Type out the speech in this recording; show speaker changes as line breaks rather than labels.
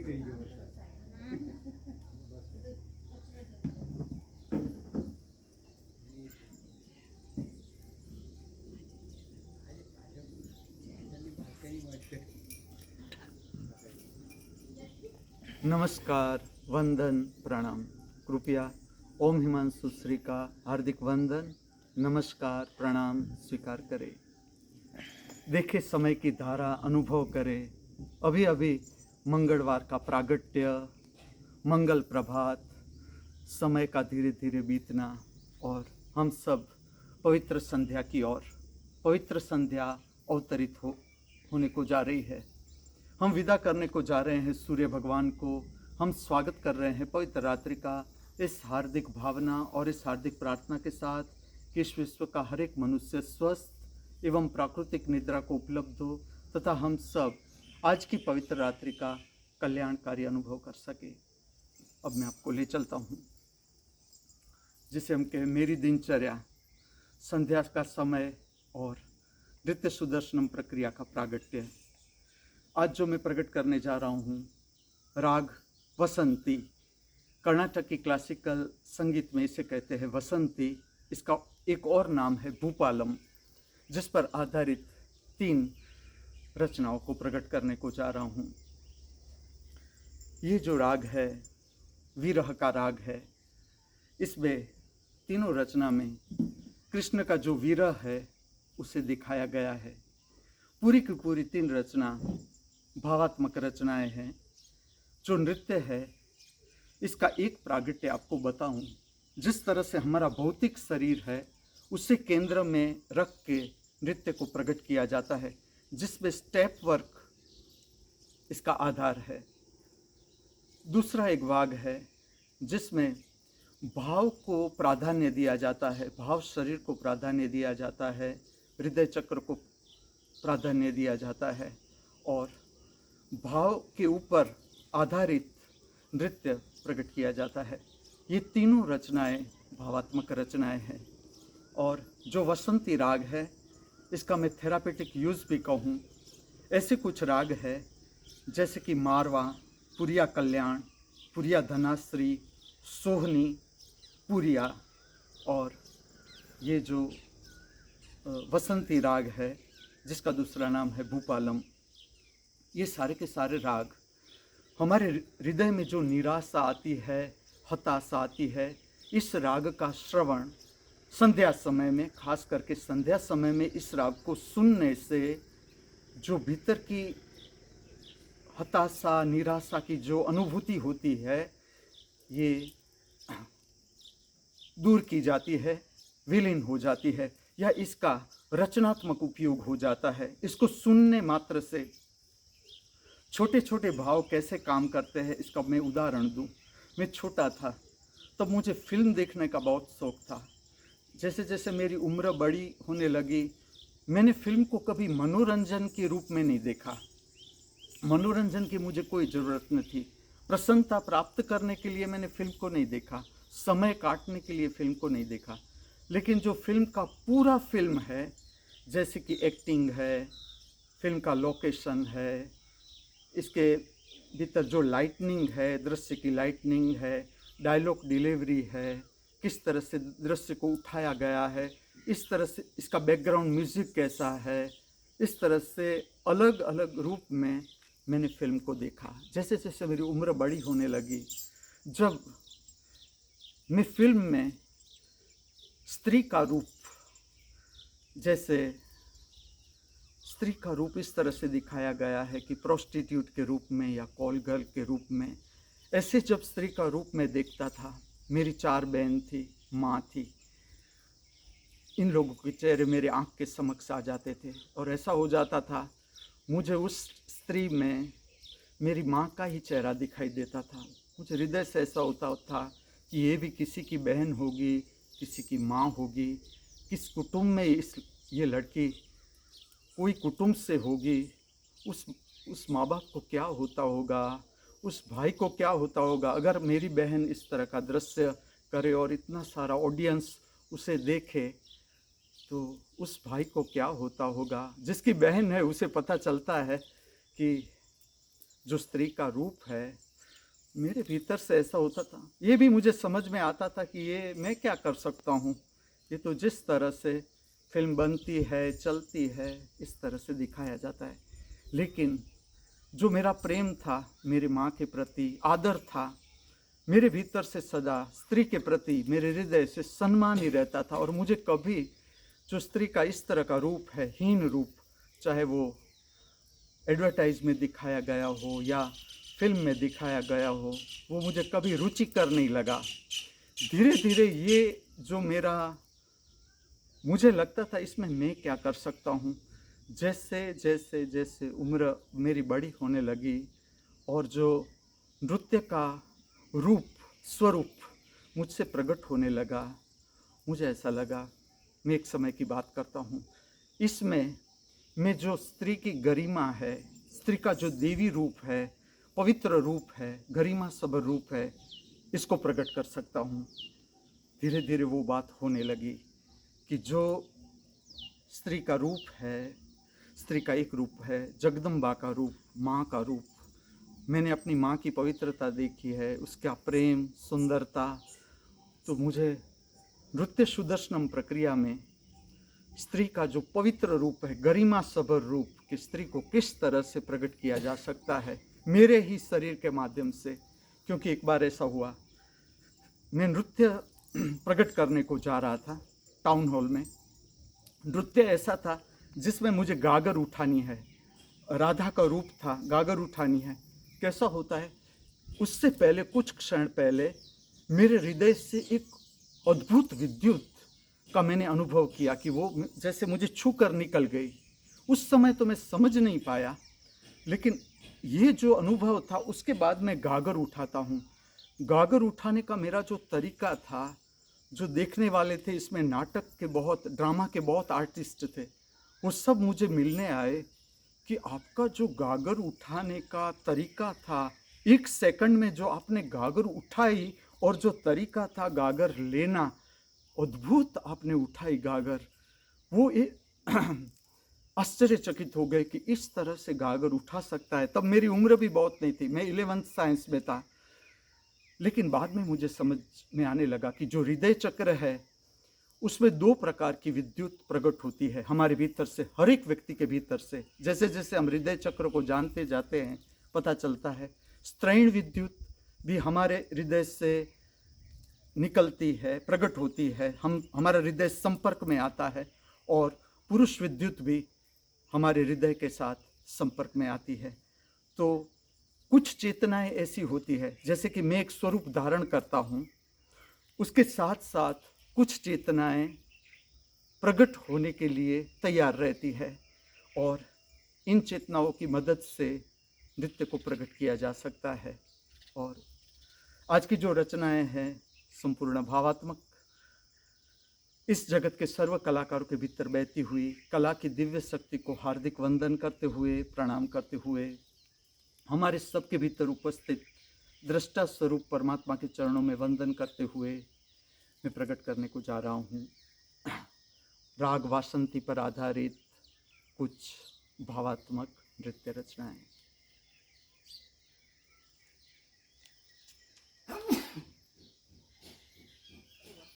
नमस्कार, वंदन, प्रणाम। कृपया ओम हिमांशु श्री का हार्दिक वंदन, नमस्कार, प्रणाम स्वीकार करें। देखे समय की धारा अनुभव करें। अभी अभी मंगलवार का प्रागट्य, मंगल प्रभात, समय का धीरे धीरे बीतना और हम सब पवित्र संध्या की ओर। पवित्र संध्या अवतरित होने को जा रही है। हम विदा करने को जा रहे हैं सूर्य भगवान को। हम स्वागत कर रहे हैं पवित्र रात्रि का इस हार्दिक भावना और इस हार्दिक प्रार्थना के साथ कि इस विश्व का हर एक मनुष्य स्वस्थ एवं प्राकृतिक निद्रा को उपलब्ध हो तथा हम सब आज की पवित्र रात्रि का कल्याणकारी अनुभव कर सके। अब मैं आपको ले चलता हूँ, जिसे हम कहें मेरी दिनचर्या, संध्या का समय और नृत्य सुदर्शनम प्रक्रिया का प्रागट्य। आज जो मैं प्रकट करने जा रहा हूँ, राग वसंती। कर्नाटक की क्लासिकल संगीत में इसे कहते हैं वसंती। इसका एक और नाम है भूपालम, जिस पर आधारित 3 रचनाओं को प्रकट करने को जा रहा हूँ। ये जो राग है विरह का राग है। इसमें तीनों रचना में कृष्ण का जो विरह है उसे दिखाया गया है। पूरी की पूरी 3 रचना भावात्मक रचनाएं हैं। जो नृत्य है इसका एक प्रागट्य आपको बताऊं। जिस तरह से हमारा भौतिक शरीर है उसे केंद्र में रख के नृत्य को प्रकट किया जाता है, जिसमें स्टेप वर्क इसका आधार है। दूसरा एक भाग है जिसमें भाव को प्राधान्य दिया जाता है, भाव शरीर को प्राधान्य दिया जाता है, हृदय चक्र को प्राधान्य दिया जाता है और भाव के ऊपर आधारित नृत्य प्रकट किया जाता है। ये तीनों रचनाएं भावात्मक रचनाएं हैं। और जो वसंती राग है इसका मैं थेरापेटिक यूज़ भी कहूँ। ऐसे कुछ राग है जैसे कि मारवा, पुरिया कल्याण, पुरिया धनाश्री, सोहनी, पुरिया और ये जो वसंती राग है जिसका दूसरा नाम है भूपालम। ये सारे के सारे राग हमारे हृदय में जो निराशा आती है, हताशा आती है, इस राग का श्रवण संध्या समय में, खास करके संध्या समय में इस राग को सुनने से जो भीतर की हताशा, निराशा की जो अनुभूति होती है ये दूर की जाती है, विलीन हो जाती है या इसका रचनात्मक उपयोग हो जाता है। इसको सुनने मात्र से छोटे छोटे भाव कैसे काम करते हैं इसका मैं उदाहरण दूं। मैं छोटा था तब मुझे फिल्म देखने का बहुत शौक़ था। जैसे जैसे मेरी उम्र बड़ी होने लगी मैंने फिल्म को कभी मनोरंजन के रूप में नहीं देखा। मनोरंजन की मुझे कोई ज़रूरत नहीं थी। प्रसन्नता प्राप्त करने के लिए मैंने फिल्म को नहीं देखा, समय काटने के लिए फिल्म को नहीं देखा। लेकिन जो फिल्म का पूरा फिल्म है, जैसे कि एक्टिंग है, फिल्म का लोकेशन है, इसके भीतर जो लाइटनिंग है, दृश्य की लाइटनिंग है, डायलॉग डिलीवरी है, किस तरह से दृश्य को उठाया गया है, इस तरह से इसका बैकग्राउंड म्यूज़िक कैसा है, इस तरह से अलग अलग रूप में मैंने फिल्म को देखा। जैसे जैसे मेरी उम्र बड़ी होने लगी, जब मैं फिल्म में स्त्री का रूप, जैसे स्त्री का रूप इस तरह से दिखाया गया है कि प्रोस्टिट्यूट के रूप में या कॉल गर्ल के रूप में, ऐसे जब स्त्री का रूप में देखता था, मेरी 4 बहन थी, माँ थी, इन लोगों के चेहरे मेरे आँख के समक्ष आ जाते थे और ऐसा हो जाता था मुझे उस स्त्री में मेरी माँ का ही चेहरा दिखाई देता था। मुझे हृदय से ऐसा होता था कि ये भी किसी की बहन होगी, किसी की माँ होगी, किस कुटुंब में ये लड़की कोई कुटुंब से होगी, उस माँ बाप को क्या होता होगा, उस भाई को क्या होता होगा अगर मेरी बहन इस तरह का दृश्य करे और इतना सारा ऑडियंस उसे देखे तो उस भाई को क्या होता होगा। जिसकी बहन है उसे पता चलता है कि जो स्त्री का रूप है, मेरे भीतर से ऐसा होता था, ये भी मुझे समझ में आता था कि ये मैं क्या कर सकता हूँ, ये तो जिस तरह से फिल्म बनती है, चलती है, इस तरह से दिखाया जाता है। लेकिन जो मेरा प्रेम था मेरी माँ के प्रति, आदर था मेरे भीतर से, सदा स्त्री के प्रति मेरे हृदय से सम्मान ही रहता था। और मुझे कभी जो स्त्री का इस तरह का रूप है, हीन रूप, चाहे वो एडवर्टाइज में दिखाया गया हो या फिल्म में दिखाया गया हो, वो मुझे कभी रुचिकर नहीं लगा। धीरे धीरे ये जो मेरा, मुझे लगता था इसमें मैं क्या कर सकता हूँ, जैसे जैसे जैसे उम्र मेरी बड़ी होने लगी और जो नृत्य का रूप, स्वरूप मुझसे प्रकट होने लगा, मुझे ऐसा लगा, मैं एक समय की बात करता हूँ, इसमें मैं जो स्त्री की गरिमा है, स्त्री का जो देवी रूप है, पवित्र रूप है, गरिमा सबर रूप है, इसको प्रकट कर सकता हूँ। धीरे धीरे वो बात होने लगी कि जो स्त्री का रूप है, स्त्री का एक रूप है, जगदम्बा का रूप, माँ का रूप। मैंने अपनी माँ की पवित्रता देखी है, उसका प्रेम, सुंदरता। तो मुझे नृत्य सुदर्शनम प्रक्रिया में स्त्री का जो पवित्र रूप है, गरिमा सबर रूप, कि स्त्री को किस तरह से प्रकट किया जा सकता है मेरे ही शरीर के माध्यम से। क्योंकि एक बार ऐसा हुआ, मैं नृत्य प्रकट करने को जा रहा था टाउन हॉल में। नृत्य ऐसा था जिसमें मुझे गागर उठानी है, राधा का रूप था, गागर उठानी है। कैसा होता है, उससे पहले कुछ क्षण पहले मेरे हृदय से एक अद्भुत विद्युत का मैंने अनुभव किया कि वो जैसे मुझे छू कर निकल गई। उस समय तो मैं समझ नहीं पाया, लेकिन ये जो अनुभव था, उसके बाद मैं गागर उठाता हूँ। गागर उठाने का मेरा जो तरीका था, जो देखने वाले थे, इसमें नाटक के बहुत, ड्रामा के बहुत आर्टिस्ट थे, वो सब मुझे मिलने आए कि आपका जो गागर उठाने का तरीका था, एक सेकंड में जो आपने गागर उठाई, और जो तरीका था गागर लेना, अद्भुत आपने उठाई गागर। वो आश्चर्यचकित हो गए कि इस तरह से गागर उठा सकता है। तब मेरी उम्र भी बहुत नहीं थी, मैं 11th साइंस में था। लेकिन बाद में मुझे समझ में आने लगा कि जो हृदय चक्र है, उसमें दो प्रकार की विद्युत प्रकट होती है हमारे भीतर से, हर एक व्यक्ति के भीतर से। जैसे जैसे हम हृदय चक्र को जानते जाते हैं, पता चलता है स्त्रैण विद्युत भी हमारे हृदय से निकलती है, प्रकट होती है, हमारा हृदय संपर्क में आता है। और पुरुष विद्युत भी हमारे हृदय के साथ संपर्क में आती है। तो कुछ चेतनाएं ऐसी होती है, जैसे कि मैं एक स्वरूप धारण करता हूँ, उसके साथ साथ कुछ चेतनाएं प्रकट होने के लिए तैयार रहती है, और इन चेतनाओं की मदद से नृत्य को प्रकट किया जा सकता है। और आज की जो रचनाएं हैं संपूर्ण भावात्मक, इस जगत के सर्व कलाकारों के भीतर बहती हुई कला की दिव्य शक्ति को हार्दिक वंदन करते हुए, प्रणाम करते हुए, हमारे सबके भीतर उपस्थित दृष्टा स्वरूप परमात्मा के चरणों में वंदन करते हुए मैं प्रकट करने को जा रहा हूँ राग वासंती पर आधारित कुछ भावात्मक नृत्य रचनाएं।